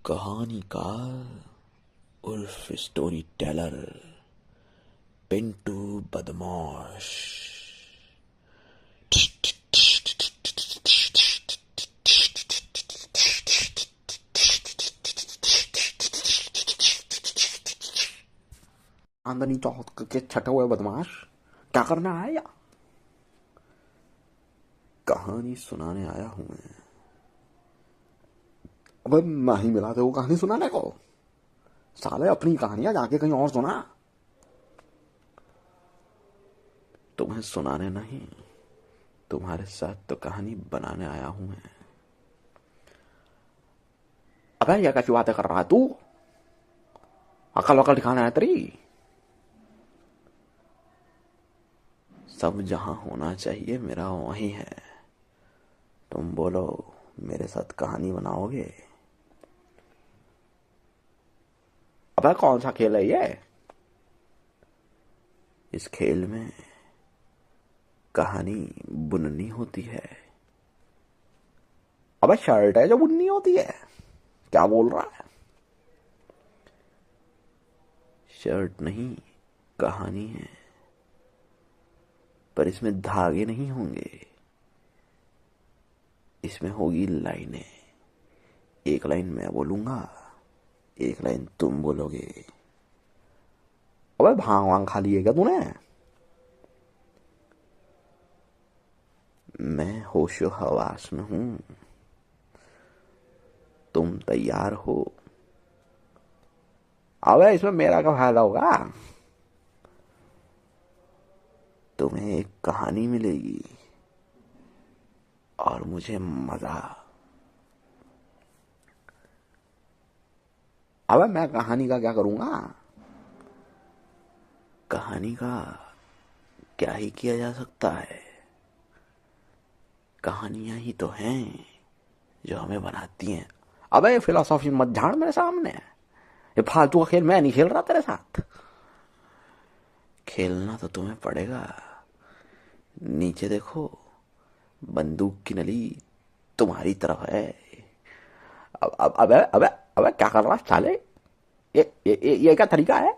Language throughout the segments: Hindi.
कहानीकार उर्फ स्टोरी टेलर पिंटू बदमाश। आंदनी चौक के छठे हुए बदमाश, क्या करना आया? कहानी सुनाने आया हूं मैं। अबे नहीं मिला थे वो कहानी सुनाने को। साले अपनी कहानियां जाके कहीं और सुना। तुम्हें सुनाने नहीं, तुम्हारे साथ तो कहानी बनाने आया हूं मैं। अबे ये कैसी बातें कर रहा है तू? अकल वकल दिखाना है तेरी? सब जहां होना चाहिए मेरा वहीं है। तुम बोलो, मेरे साथ कहानी बनाओगे? अबे कौन सा खेल है ये? इस खेल में कहानी बुननी होती है। अबे शर्ट है जो बुननी होती है? क्या बोल रहा है? शर्ट नहीं, कहानी है, पर इसमें धागे नहीं होंगे। इसमें होगी लाइनें। एक लाइन मैं बोलूंगा, एक लाइन तुम बोलोगे। अबे भांग वांग खा लिए क्या तूने? मैं होशो हवास में हूं। तुम तैयार हो? अबे इसमें मेरा क्या फायदा होगा? तुम्हें एक कहानी मिलेगी और मुझे मजा। अबे मैं कहानी का क्या करूंगा? कहानी का क्या ही किया जा सकता है। कहानियां ही तो हैं जो हमें बनाती हैं। अबे फिलोसॉफी मत झाड़ मेरे सामने। ये फालतू का खेल मैं नहीं खेल रहा तेरे साथ। खेलना तो तुम्हें पड़ेगा। नीचे देखो, बंदूक की नली तुम्हारी तरफ है। अबे अबे अबे क्या कर रहा है साले? ये क्या तरीका है?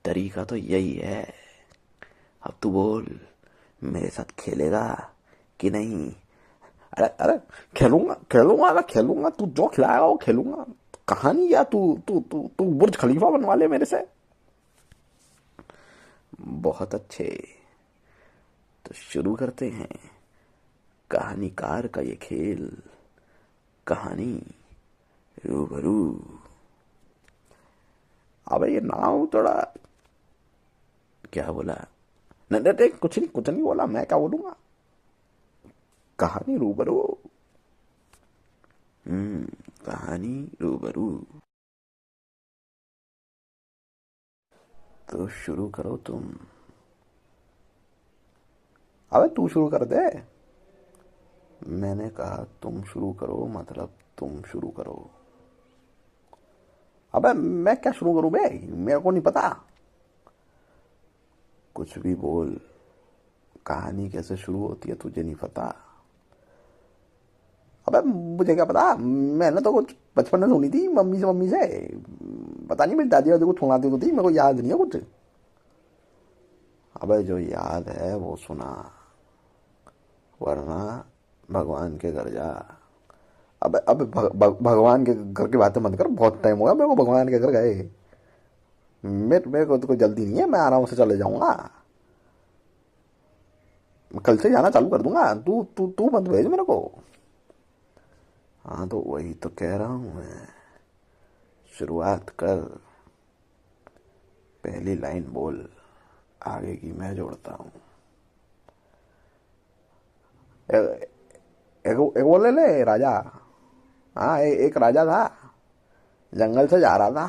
तरीका तो यही है। अब तू बोल, मेरे साथ खेलेगा कि नहीं? अरे अरे, खेलूंगा खेलूंगा, मैं खेलूंगा। तू जो खिलाएगा वो खेलूंगा। कहानी या तू तू तू तू बुर्ज खलीफा बनवा ले मेरे से। बहुत अच्छे, तो शुरू करते हैं कहानीकार का ये खेल। कहानी रूबरू। अबे ये नाम थोड़ा, क्या बोला? नहीं नहीं, कुछ नहीं बोला। मैं क्या बोलूंगा? कहानी रूबरू। कहानी रूबरू। तो शुरू करो तुम। अबे तू शुरू कर दे। मैंने कहा तुम शुरू करो, मतलब तुम शुरू करो। अबे मैं क्या शुरू करूं बे? मेरे को नहीं पता। कुछ भी बोल। कहानी कैसे शुरू होती है तुझे नहीं पता? अबे मुझे क्या पता। मैंने तो कुछ बचपन में सुनी थी मम्मी से। पता नहीं, मेरी दादी वादी को सुनाती तो थी, मेरे को याद नहीं है कुछ। अबे जो याद है वो सुना, वरना भगवान के घर जा। अब भगवान के घर की बातें मत कर। बहुत टाइम हो गया मेरे को भगवान के घर गए। मेरे को तो कोई जल्दी नहीं है, मैं आराम से चले जाऊंगा। कल से जाना चालू कर दूंगा। तू तू तू मत भेज मेरे को। हाँ तो वही तो कह रहा हूं मैं। शुरुआत कर। पहली लाइन बोल, आगे की मैं जोड़ता हूँ। एक वो ले ले, राजा। हाँ, एक राजा था, जंगल से जा रहा था।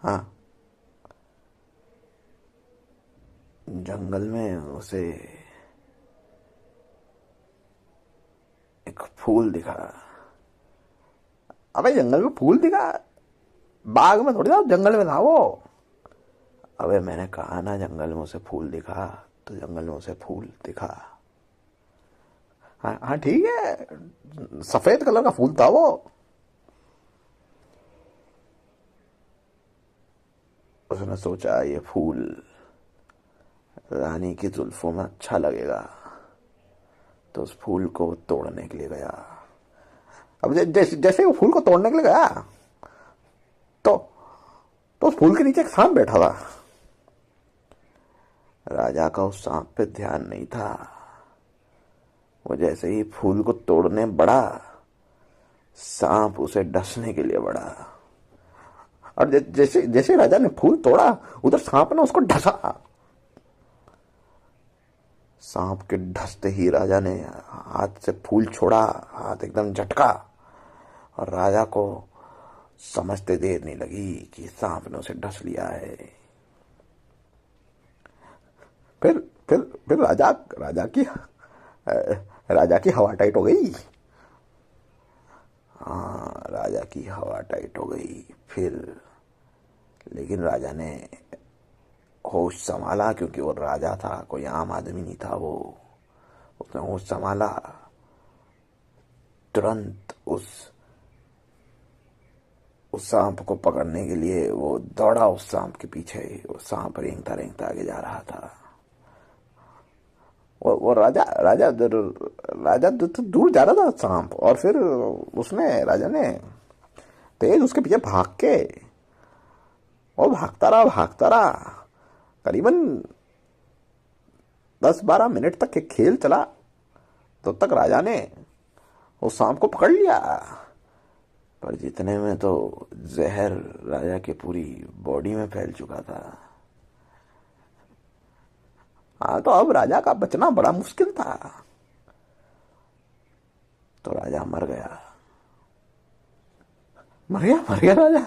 हाँ, जंगल में उसे एक फूल दिखा। अबे जंगल में फूल दिखा? बाग में थोड़ी था, जंगल में था वो। अबे मैंने कहा ना जंगल में उसे फूल दिखा, तो जंगल में उसे फूल दिखा। हाँ हाँ ठीक है, सफेद कलर का फूल था वो। उसने सोचा ये फूल रानी की जुल्फों में अच्छा लगेगा, तो उस फूल को तोड़ने के लिए गया। अब जैसे जैसे वो फूल को तोड़ने के लिए गया, तो तो उस फूल के नीचे एक सांप बैठा था। राजा का उस सांप पे ध्यान नहीं था। वो जैसे ही फूल को तोड़ने बढ़ा, सांप उसे डसने के लिए बढ़ा। और जैसे जैसे राजा ने फूल तोड़ा, उधर सांप ने उसको ढसा। सांप के ढसते ही राजा ने हाथ से फूल छोड़ा, हाथ एकदम झटका, और राजा को समझते देर नहीं लगी कि सांप ने उसे डस लिया है। फिर फिर राजा की हवा टाइट हो गई। हाँ, राजा की हवा टाइट हो गई। फिर लेकिन राजा ने होश संभाला, क्योंकि वो राजा था, कोई आम आदमी नहीं था वो। उसने होश संभाला, तुरंत उस सांप को पकड़ने के लिए वो दौड़ा उस सांप के पीछे। वो सांप रेंगता रेंगता आगे जा रहा था। वो राजा राजा राजा तो दूर जा रहा था सांप, और फिर उसने राजा ने तेज उसके पीछे भाग के, और भागता रहा। करीबन 10-12 मिनट तक के खेल चला, तो तक राजा ने उस सांप को पकड़ लिया। पर जितने में तो जहर राजा के पूरी बॉडी में फैल चुका था। हाँ, तो अब राजा का बचना बड़ा मुश्किल था। तो राजा मर गया। मर गया राजा।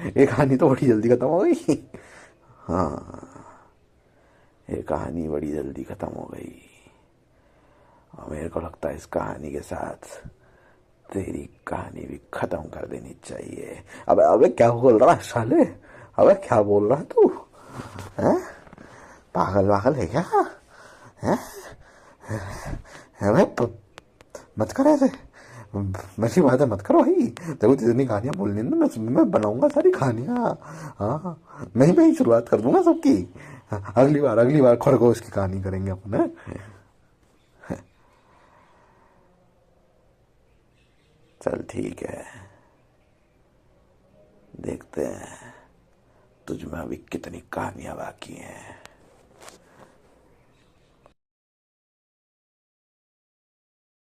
ये कहानी तो बड़ी जल्दी खत्म हो गई। हाँ, ये कहानी बड़ी जल्दी खत्म हो गई। और मेरे को लगता है इस कहानी के साथ तेरी कहानी भी खत्म कर देनी चाहिए। अबे अबे क्या बोल रहा है साले? अबे क्या बोल रहा है तू? हैं? पागल है क्या? हैं? अबे मत कर ऐसे। मेरी बात है, मत करो भाई। देखो जितनी कहानियां बोलनी है ना, मैं बनाऊंगा सारी कहानियां। हाँ, मैं ही शुरुआत कर दूंगा सबकी। अगली बार खरगोश की कहानी करेंगे अपन, हैं? चल ठीक है, देखते हैं तुझ में अभी कितनी कहानियां बाकी हैं।